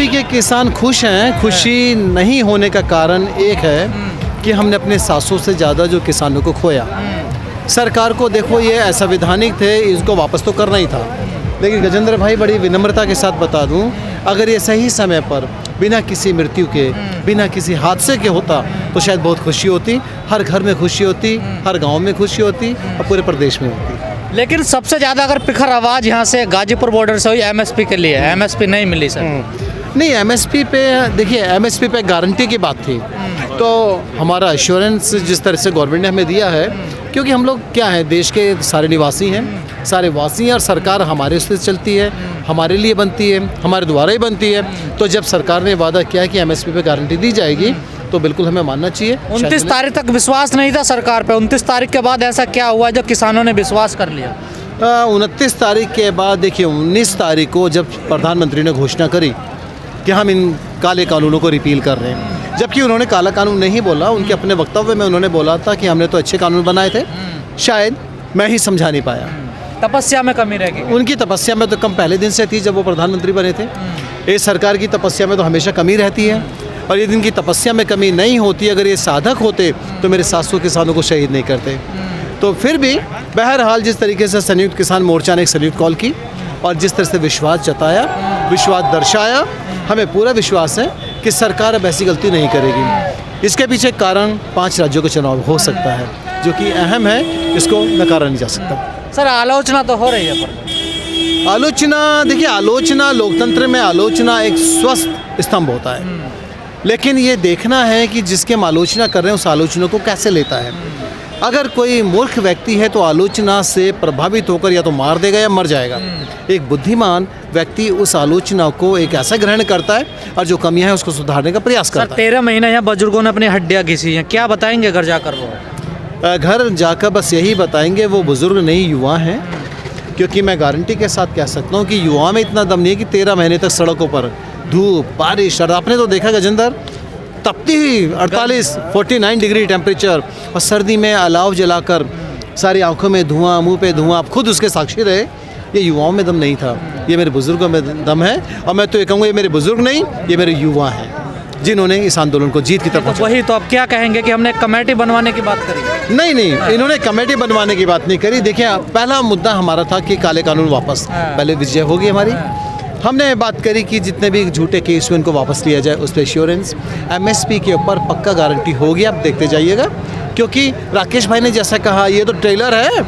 UP के किसान खुश हैं। खुशी नहीं होने का कारण एक है कि हमने अपने 700 से ज़्यादा जो किसानों को खोया। सरकार को देखो ये असंवैधानिक थे, इसको वापस तो करना ही था। लेकिन गजेंद्र भाई बड़ी विनम्रता के साथ बता दूं, अगर ये सही समय पर बिना किसी मृत्यु के, बिना किसी हादसे के होता तो शायद बहुत खुशी होती, हर घर में खुशी होती, हर गांव में खुशी होती और पूरे प्रदेश में होती। लेकिन सबसे ज़्यादा अगर पिखर आवाज़ यहाँ से गाजीपुर बॉर्डर से हुई एमएसपी के लिए, एमएसपी नहीं मिली सर। नहीं, एमएसपी पे देखिए, एमएसपी पे गारंटी की बात थी, तो हमारा एश्योरेंस जिस तरह से गवर्नमेंट ने हमें दिया है, क्योंकि हम लोग क्या है, देश के सारे निवासी हैं, सारे वासी हैं और सरकार हमारे से चलती है, हमारे लिए बनती है, हमारे द्वारा ही बनती है। तो जब सरकार ने वादा किया कि एमएसपी पे गारंटी दी जाएगी तो बिल्कुल हमें मानना चाहिए। 29 तारीख तक विश्वास नहीं था सरकार पे, 29 तारीख के बाद ऐसा क्या हुआ जो किसानों ने विश्वास कर लिया? 29 तारीख के बाद देखिए, 19 तारीख को जब प्रधानमंत्री ने घोषणा करी कि हम इन काले कानूनों को रिपील कर रहे हैं, जबकि उन्होंने काला कानून नहीं बोला, उनके अपने वक्तव्य में उन्होंने बोला था कि हमने तो अच्छे कानून बनाए थे, शायद मैं ही समझा नहीं पाया। तपस्या में कमी रहेगी। उनकी तपस्या में तो कम पहले दिन से थी जब वो प्रधानमंत्री बने थे। इस सरकार की तपस्या में तो हमेशा कमी रहती है, और यदि इनकी तपस्या में कमी नहीं होती, अगर ये साधक होते तो मेरे 700 किसानों को शहीद नहीं करते। तो फिर भी बहरहाल जिस तरीके से संयुक्त किसान मोर्चा ने एक संयुक्त कॉल की और जिस तरह से विश्वास जताया, विश्वास दर्शाया, हमें पूरा विश्वास है कि सरकार अब ऐसी गलती नहीं करेगी। इसके पीछे कारण 5 राज्यों का चुनाव हो सकता है, जो कि अहम है, इसको नकारा नहीं जा सकता। सर आलोचना तो हो रही है पर आलोचना, देखिए आलोचना, लोकतंत्र में आलोचना एक स्वस्थ स्तंभ होता है, लेकिन ये देखना है कि जिसके हम आलोचना कर रहे हैं उस आलोचना को कैसे लेता है। अगर कोई मूर्ख व्यक्ति है तो आलोचना से प्रभावित होकर या तो मार देगा या मर जाएगा। एक बुद्धिमान व्यक्ति उस आलोचना को एक ऐसा ग्रहण करता है और जो कमियां हैं उसको सुधारने का प्रयास करता है। 13 महीने यहाँ बुजुर्गों ने अपनी हड्डियाँ घिसी हैं, क्या बताएंगे घर जाकर वो? घर जाकर बस यही बताएंगे, वो बुजुर्ग नहीं युवा हैं, क्योंकि मैं गारंटी के साथ कह सकता हूँ कि युवा में इतना दम नहीं है कि 13 महीने तक सड़कों पर धूप, बारिश, और आपने तो देखा गजेंद्र, तपती हुई 49 डिग्री टेम्परेचर और सर्दी में अलाव जलाकर सारी आंखों में धुआं, मुंह पे धुआं, आप खुद उसके साक्षी रहे। ये युवाओं में दम नहीं था, ये मेरे बुजुर्गों में दम है। और मैं तो ये कहूँगा, ये मेरे बुजुर्ग नहीं, ये मेरे युवा हैं जिन्होंने इस आंदोलन को जीत की तरफ पहुंचाया। वही तो आप क्या कहेंगे कि हमने कमेटी बनवाने की बात करी? नहीं, इन्होंने कमेटी बनवाने की बात नहीं करी। देखिए, पहला मुद्दा हमारा था कि काले कानून वापस, पहले विजय होगी हमारी। हमने बात करी कि जितने भी झूठे केस हुए उनको वापस लिया जाए, उस पर एश्योरेंस। एमएसपी के ऊपर पक्का गारंटी होगी, आप देखते जाइएगा, क्योंकि राकेश भाई ने जैसा कहा, ये तो ट्रेलर है,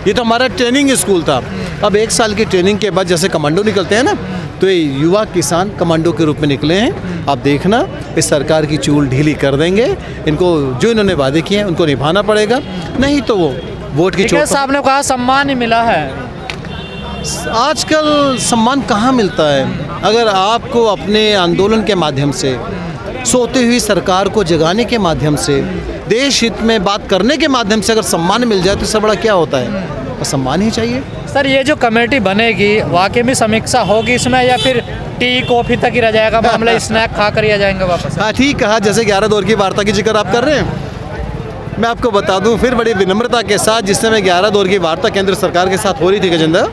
ये तो हमारा ट्रेनिंग स्कूल था। अब 1 साल की ट्रेनिंग के बाद जैसे कमांडो निकलते हैं ना, तो ये युवा किसान कमांडो के रूप में निकले हैं। आप देखना, इस सरकार की चूल ढीली कर देंगे। इनको जो इन्होंने वादे किए हैं उनको निभाना पड़ेगा, नहीं तो वो वोट की चोट। साहब ने कहा सम्मान ही मिला है। आजकल सम्मान कहाँ मिलता है? अगर आपको अपने आंदोलन के माध्यम से, सोती हुई सरकार को जगाने के माध्यम से, देश हित में बात करने के माध्यम से अगर सम्मान मिल जाए तो इससे बड़ा क्या होता है? और सम्मान ही चाहिए। सर ये जो कमेटी बनेगी वाकई में समीक्षा होगी इसमें, या फिर टी कॉफी तक ही रह जाएगा मामला, स्नैक खा कर ही आ जाएंगे वापस? हाँ, ठीक कहा। जैसे 11 दौर की वार्ता की जिक्र आप कर रहे हैं, मैं आपको बता दूं फिर बड़ी विनम्रता के साथ, जिस समय 11 दौर की वार्ता केंद्र सरकार के साथ हो रही थी गजेंद्र,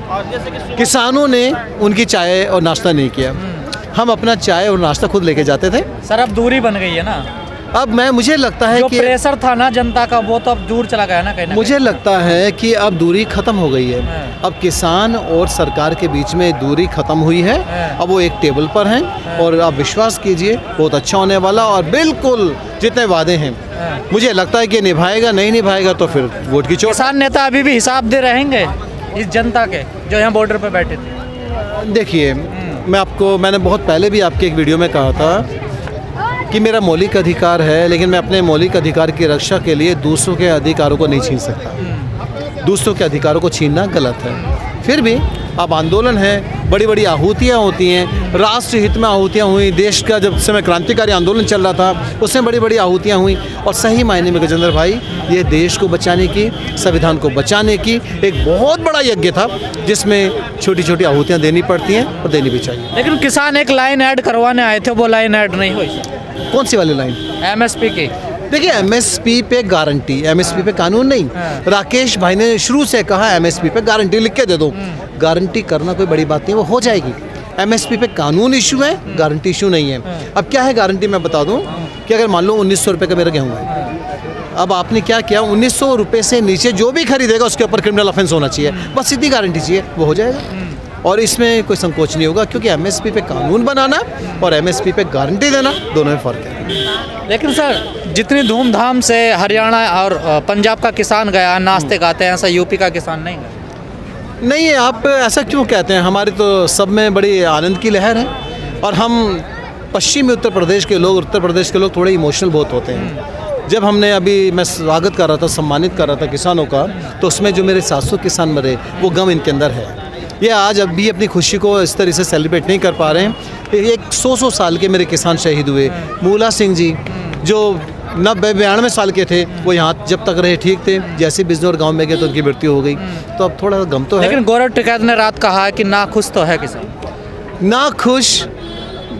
किसानों ने उनकी चाय और नाश्ता नहीं किया। हम अपना चाय और नाश्ता खुद लेके जाते थे। सर अब दूरी बन गई है ना, अब मुझे लगता है जो कि प्रेशर था ना जनता का, वो तो अब दूर चला गया ना कहीं ना कहीं। मुझे लगता है कि अब दूरी खत्म हो गई है। अब किसान और सरकार के बीच में दूरी खत्म हुई है। अब वो एक टेबल पर हैं और आप विश्वास कीजिए बहुत अच्छा होने वाला, और बिल्कुल जितने वादे हैं मुझे लगता है कि निभाएगा, नहीं निभाएगा तो फिर वोट की चोट। किसान नेता अभी भी हिसाब दे रहेंगे इस जनता के जो यहाँ बॉर्डर पर बैठे थे? देखिए, मैंने बहुत पहले भी आपके एक वीडियो में कहा था कि मेरा मौलिक अधिकार है, लेकिन मैं अपने मौलिक अधिकार की रक्षा के लिए दूसरों के अधिकारों को नहीं छीन सकता। दूसरों के अधिकारों को छीनना गलत है। फिर भी अब आंदोलन है, बड़ी बड़ी आहूतियाँ होती हैं, राष्ट्र हित में आहूतियाँ हुई। देश का जब समय क्रांतिकारी आंदोलन चल रहा था उसमें बड़ी बड़ी आहूतियाँ हुई, और सही मायने में गजेंद्र भाई ये देश को बचाने की, संविधान को बचाने की एक बहुत बड़ा यज्ञ था, जिसमें छोटी छोटी आहूतियाँ देनी पड़ती हैं और देनी भी चाहिए। लेकिन किसान एक लाइन ऐड करवाने आए थे, वो लाइन ऐड नहीं हुई। कौन सी वाली लाइन? एमएसपी की। देखिए, एमएसपी पे गारंटी, एमएसपी पे कानून नहीं। राकेश भाई ने शुरू से कहा एमएसपी पे गारंटी लिख के दे दो। गारंटी करना कोई बड़ी बात नहीं, वो हो जाएगी। एमएसपी पे कानून इशू है, गारंटी इशू नहीं है। अब क्या है गारंटी, मैं बता दूं कि अगर मान लो 1900 रुपये का मेरा गेहूँ है, अब आपने क्या किया, 1900 रुपये से नीचे जो भी खरीदेगा उसके ऊपर क्रिमिनल ऑफेंस होना चाहिए, बस इतनी गारंटी चाहिए, वो हो जाएगा। और इसमें कोई संकोच नहीं होगा, क्योंकि एमएसपी पे कानून बनाना और एमएसपी पे गारंटी देना, दोनों में फ़र्क है। लेकिन सर जितनी धूमधाम से हरियाणा और पंजाब का किसान गया नाचते गाते हैं, ऐसा यूपी का किसान नहीं गया। नहीं, आप ऐसा क्यों कहते हैं? हमारे तो सब में बड़ी आनंद की लहर है, और हम पश्चिमी उत्तर प्रदेश के लोग थोड़े इमोशनल बहुत होते हैं। जब हमने अभी, मैं स्वागत कर रहा था, सम्मानित कर रहा था किसानों का, तो उसमें जो मेरे 700 किसान मरे, वो गम इनके अंदर है। ये आज अब भी अपनी खुशी को इस तरह से सेलिब्रेट नहीं कर पा रहे हैं। एक 100 साल के मेरे किसान शहीद हुए। मूला सिंह जी जो 92 साल के थे, वो यहाँ जब तक रहे ठीक थे, जैसे बिजनौर गांव में गए तो उनकी मृत्यु हो गई। तो अब थोड़ा गम तो है। लेकिन गौरव टिकैत ने रात कहा कि नाखुश तो है किसान। नाखुश,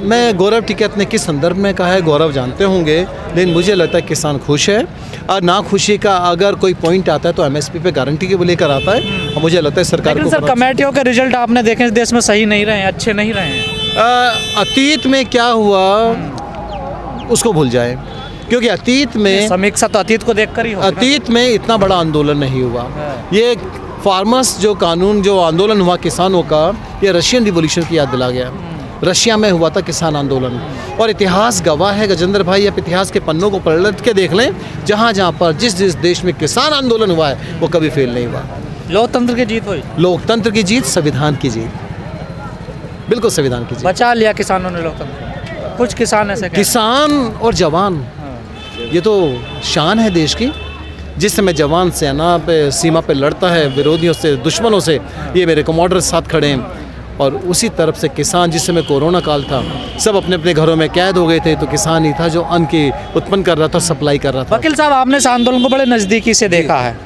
मैं गौरव टिकैत ने किस संदर्भ में कहा है गौरव जानते होंगे, लेकिन मुझे लगता है किसान खुश है। और नाखुशी का अगर कोई पॉइंट आता है तो एमएसपी पे गारंटी के लेकर आता है, और मुझे लगता है सरकार लेकिन को। सर कमेटियों के रिजल्ट आपने देखे इस देश में सही नहीं रहे हैं, अच्छे नहीं रहे हैं। अतीत में क्या हुआ उसको भूल जाए, क्योंकि अतीत में समीक्षा तो अतीत को देखकर ही होगी ना। अतीत में इतना बड़ा आंदोलन नहीं हुआ। ये फार्मर्स जो कानून, जो आंदोलन हुआ किसानों का, ये रशियन रिवॉल्यूशन की याद दिला गया। रशिया में हुआ था किसान आंदोलन, और इतिहास गवाह है गजेंद्र भाई, आप इतिहास के पन्नों को पलट के देख लें, जहाँ जहाँ पर जिस देश में किसान आंदोलन हुआ है वो कभी फेल नहीं हुआ। लोकतंत्र की जीत हुई। लोकतंत्र की जीत, संविधान की जीत, बिल्कुल संविधान की जीत। बचा लिया किसानों ने लोकतंत्र। कुछ किसान ऐसे किसान और जवान, ये तो शान है देश की। जिस समय जवान सेना पे, सीमा पे लड़ता है विरोधियों से, दुश्मनों से, ये मेरे कमांडर साथ खड़े हैं। और उसी तरफ से किसान, जिस समय कोरोना काल था, सब अपने अपने घरों में कैद हो गए थे, तो किसान ही था जो अन्न की उत्पन्न कर रहा था, सप्लाई कर रहा था। वकील साहब, आपने इस आंदोलन को बड़े नज़दीकी से देखा है,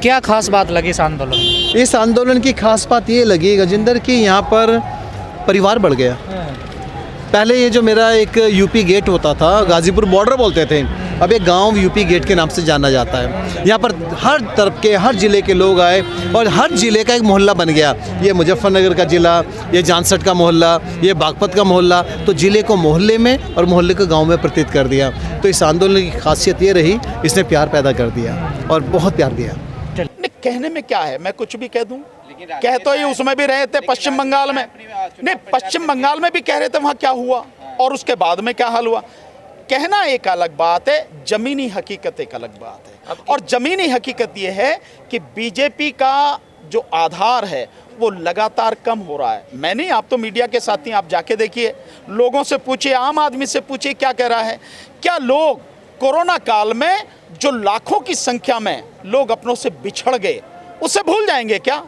क्या खास बात लगी इस आंदोलन में? इस आंदोलन की खास बात ये लगी गजेंद्र कि यहाँ पर परिवार बढ़ गया। पहले ये जो मेरा एक यूपी गेट होता था, गाजीपुर बॉर्डर बोलते थे, अब एक गांव यूपी गेट के नाम से जाना जाता है। यहाँ पर हर तरफ के, हर ज़िले के लोग आए, और हर ज़िले का एक मोहल्ला बन गया। ये मुजफ्फरनगर का ज़िला, ये जानसठ का मोहल्ला, ये बागपत का मोहल्ला, तो ज़िले को मोहल्ले में और मोहल्ले को गांव में प्रतीत कर दिया। तो इस आंदोलन की खासियत ये रही, इसने प्यार पैदा कर दिया, और बहुत प्यार दिया। कहने में क्या है, मैं कुछ भी कह दूं। कह तो ये उसमें भी रहे थे पश्चिम बंगाल में, नहीं पश्चिम बंगाल में भी कह रहे थे, वहाँ क्या हुआ और उसके बाद में क्या हाल हुआ। कहना एक अलग बात है, जमीनी हकीकत एक अलग बात है। और जमीनी हकीकत ये है कि बीजेपी का जो आधार है वो लगातार कम हो रहा है। मैं नहीं, आप तो मीडिया के साथी, आप जाके देखिए, लोगों से पूछिए, आम आदमी से पूछिए क्या कह रहा है। क्या लोग कोरोना काल में जो लाखों की संख्या में लोग अपनों से बिछड़ गए, उसे भूल जाएंगे क्या?